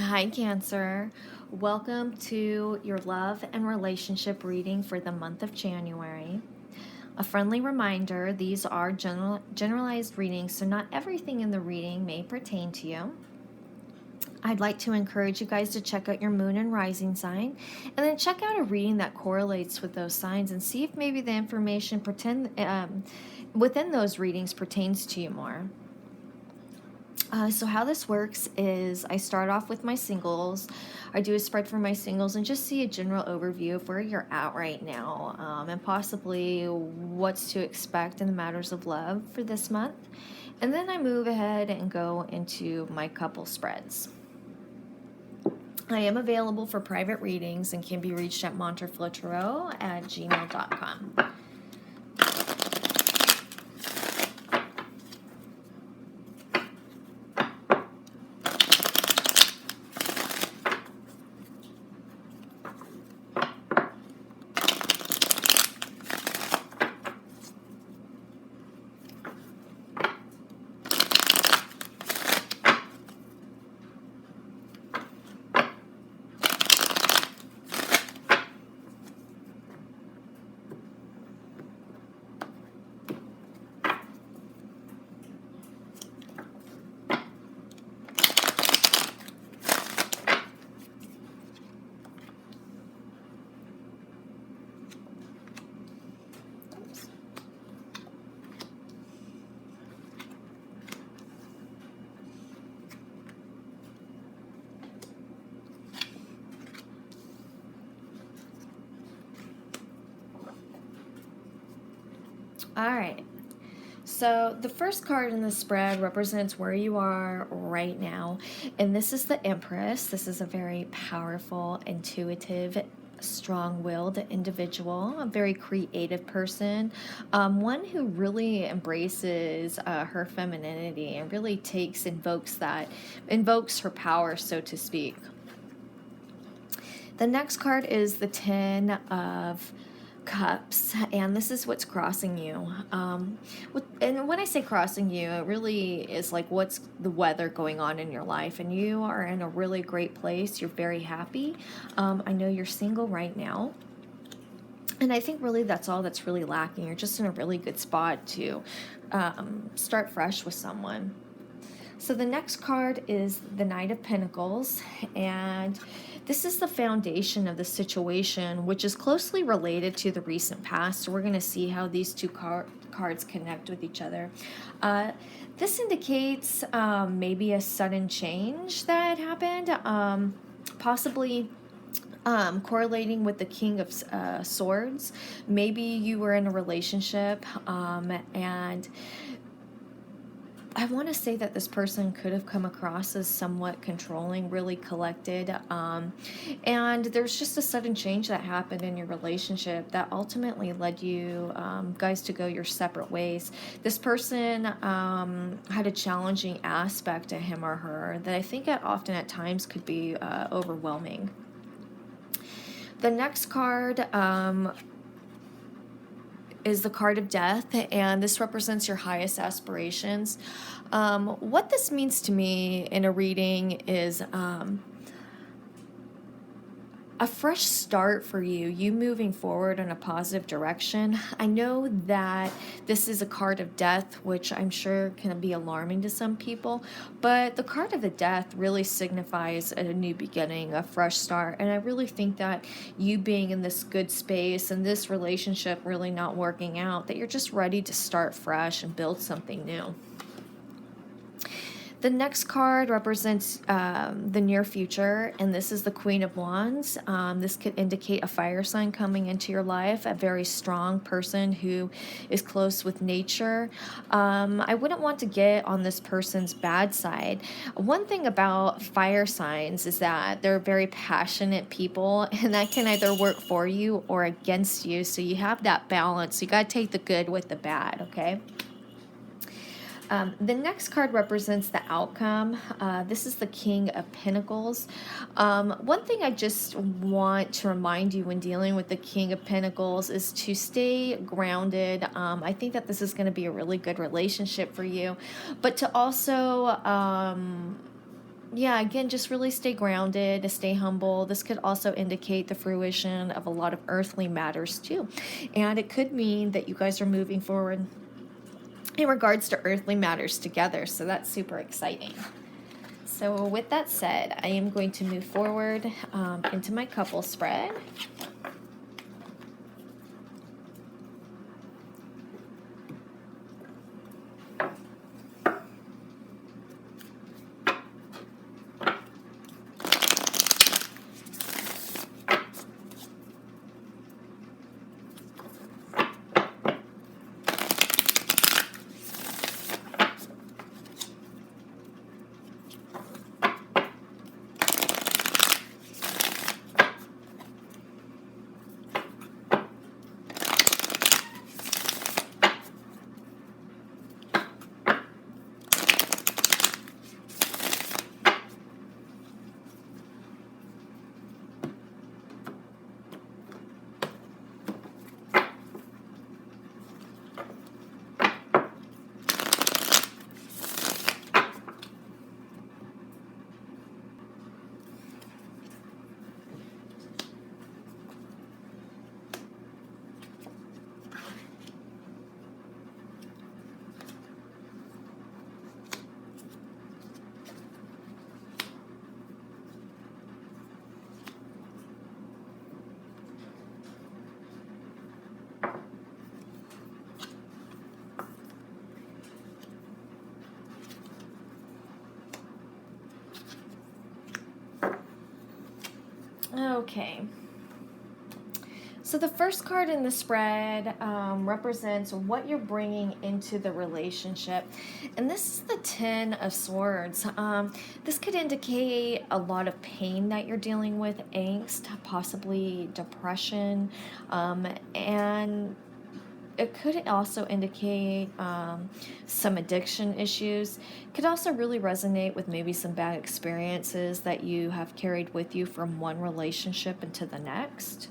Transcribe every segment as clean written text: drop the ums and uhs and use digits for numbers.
Hi, Cancer. Welcome to your love and relationship reading for the month of January. A friendly reminder, these are generalized readings, so not everything in the reading may pertain to you. I'd like to encourage you guys to check out your moon and rising sign, and then check out a reading that correlates with those signs and see if maybe the information within those readings pertains to you more. So how this works is I start off with my singles. I do a spread for my singles and just see a general overview of where you're at right now, and possibly what's to expect in the matters of love for this month. And then I move ahead and go into my couple spreads. I am available for private readings and can be reached at montreflotero@gmail.com. All right. So the first card in the spread represents where you are right now, and this is the Empress. This is a very powerful, intuitive, strong-willed individual, a very creative person, one who really embraces her femininity and really invokes her power, so to speak. The next card is the Ten of Cups, and this is what's crossing you. And when I say crossing you, it really is like what's the weather going on in your life, and you are in a really great place. You're very happy. I know you're single right now. And I think really that's all that's really lacking. You're just in a really good spot to start fresh with someone. So the next card is the Knight of Pentacles, and this is the foundation of the situation, which is closely related to the recent past. So we're going to see how these two cards connect with each other. This indicates maybe a sudden change that happened, possibly correlating with the King of Swords. Maybe you were in a relationship and I want to say that this person could have come across as somewhat controlling, really collected, and there's just a sudden change that happened in your relationship that ultimately led you guys to go your separate ways. This person had a challenging aspect to him or her that I think often at times could be overwhelming. The next card is the card of death, and this represents your highest aspirations. What this means to me in a reading is a fresh start for you moving forward in a positive direction. I know that this is a card of death, which I'm sure can be alarming to some people, but the card of the death really signifies a new beginning, a fresh start, and I really think that you being in this good space and this relationship really not working out, that you're just ready to start fresh and build something new. The next card represents the near future, and this is the Queen of Wands. This could indicate a fire sign coming into your life, a very strong person who is close with nature. I wouldn't want to get on this person's bad side. One thing about fire signs is that they're very passionate people, and that can either work for you or against you, so you have that balance. You got to take the good with the bad, okay? The next card represents the outcome. This is the King of Pentacles. One thing I just want to remind you when dealing with the King of Pentacles is to stay grounded. I think that this is going to be a really good relationship for you, but to also Yeah, again, just really stay grounded, stay humble. This could also indicate the fruition of a lot of earthly matters too. And it could mean that you guys are moving forward in regards to earthly matters together. So that's super exciting. So with that said, I am going to move forward into my couple spread. Okay. So the first card in the spread represents what you're bringing into the relationship. And this is the Ten of Swords. This could indicate a lot of pain that you're dealing with, angst, possibly depression, and it could also indicate some addiction issues. It could also really resonate with maybe some bad experiences that you have carried with you from one relationship into the next.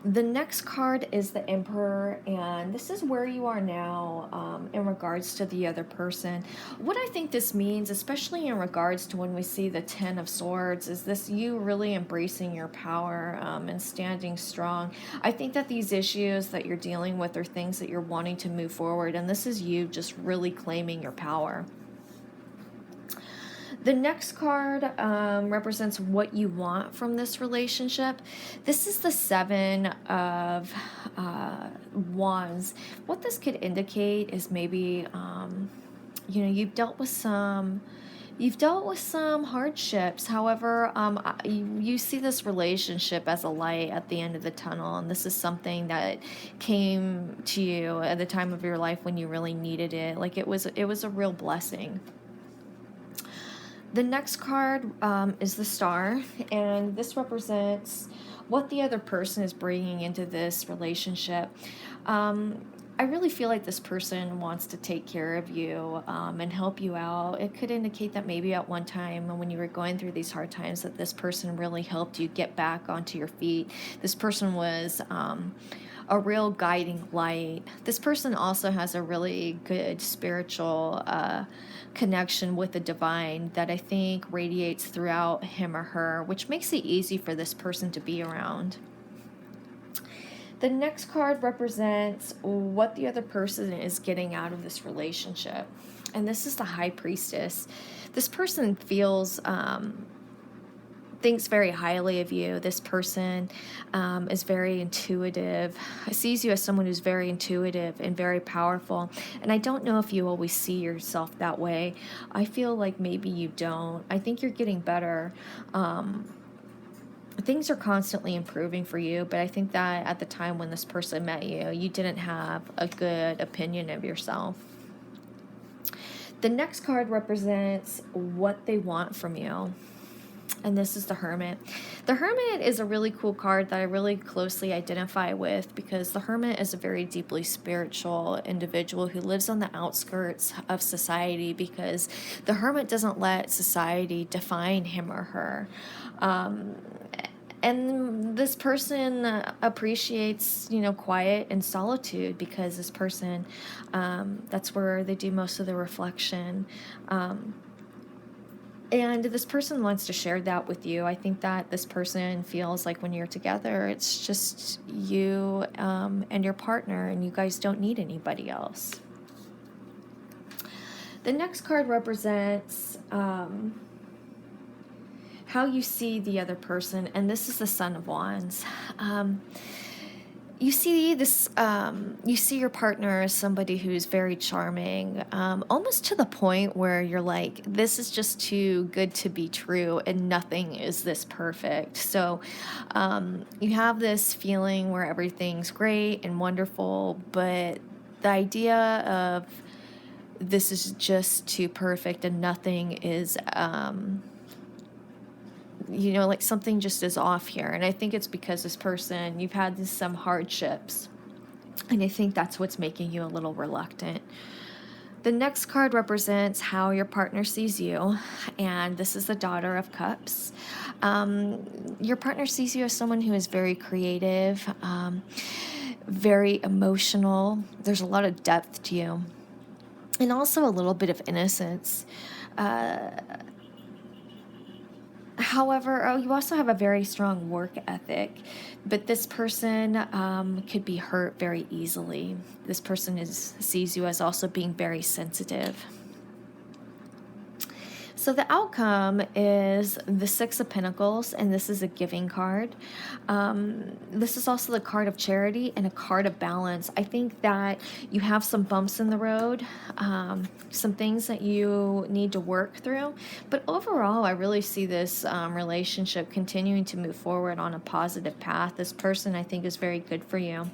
The next card is the Emperor, and this is where you are now in regards to the other person. What I think this means, especially in regards to when we see the Ten of Swords, is this you really embracing your power and standing strong. I think that these issues that you're dealing with are things that you're wanting to move forward, and this is you just really claiming your power. The next card represents what you want from this relationship. This is the Seven of Wands. What this could indicate is maybe, you've dealt with some hardships. However, you see this relationship as a light at the end of the tunnel, and this is something that came to you at the time of your life when you really needed it. Like it was a real blessing. The next card is the Star, and this represents what the other person is bringing into this relationship. I really feel like this person wants to take care of you and help you out. It could indicate that maybe at one time when you were going through these hard times that this person really helped you get back onto your feet. This person was a real guiding light. This person also has a really good spiritual connection with the divine that I think radiates throughout him or her, which makes it easy for this person to be around. The next card represents what the other person is getting out of this relationship. And this is the High Priestess. This person thinks very highly of you. This person is very intuitive. Sees you as someone who's very intuitive and very powerful. And I don't know if you always see yourself that way. I feel like maybe you don't. I think you're getting better. Things are constantly improving for you, but I think that at the time when this person met you, you didn't have a good opinion of yourself. The next card represents what they want from you. And this is the Hermit. The Hermit is a really cool card that I really closely identify with because the Hermit is a very deeply spiritual individual who lives on the outskirts of society because the Hermit doesn't let society define him or her. And this person appreciates, quiet and solitude because this person, that's where they do most of the reflection. And this person wants to share that with you. I think that this person feels like when you're together, it's just you and your partner, and you guys don't need anybody else. The next card represents how you see the other person, and this is the Son of Wands. You see this, you see your partner as somebody who's very charming, almost to the point where you're like, this is just too good to be true, and nothing is this perfect. So you have this feeling where everything's great and wonderful, but the idea of this is just too perfect and nothing is, like something just is off here. And I think it's because this person, you've had some hardships, and I think that's what's making you a little reluctant. The next card represents how your partner sees you, and this is the Daughter of Cups. Your partner sees you as someone who is very creative, very emotional. There's a lot of depth to you, and also a little bit of innocence. However, you also have a very strong work ethic, but this person could be hurt very easily. This person sees you as also being very sensitive. So the outcome is the Six of Pentacles, and this is a giving card. This is also the card of charity and a card of balance. I think that you have some bumps in the road, some things that you need to work through. But overall, I really see this relationship continuing to move forward on a positive path. This person, I think, is very good for you.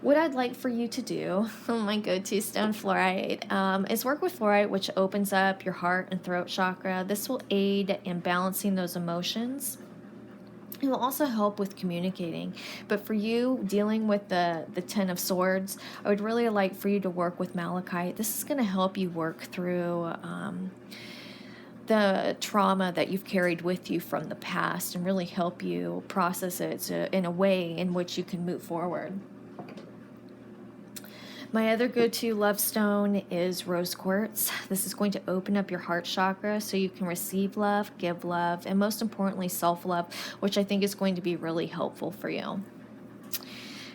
What I'd like for you to do, my go-to stone, fluorite, is work with fluorite, which opens up your heart and throat chakra. This will aid in balancing those emotions. It will also help with communicating. But for you, dealing with the Ten of Swords, I would really like for you to work with malachite. This is going to help you work through the trauma that you've carried with you from the past and really help you process it in a way in which you can move forward. My other go-to love stone is rose quartz. This is going to open up your heart chakra so you can receive love, give love, and most importantly, self-love, which I think is going to be really helpful for you.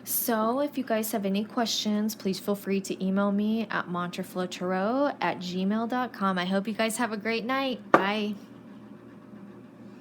So if you guys have any questions, please feel free to email me at mantraflowtarot@gmail.com. I hope you guys have a great night. Bye.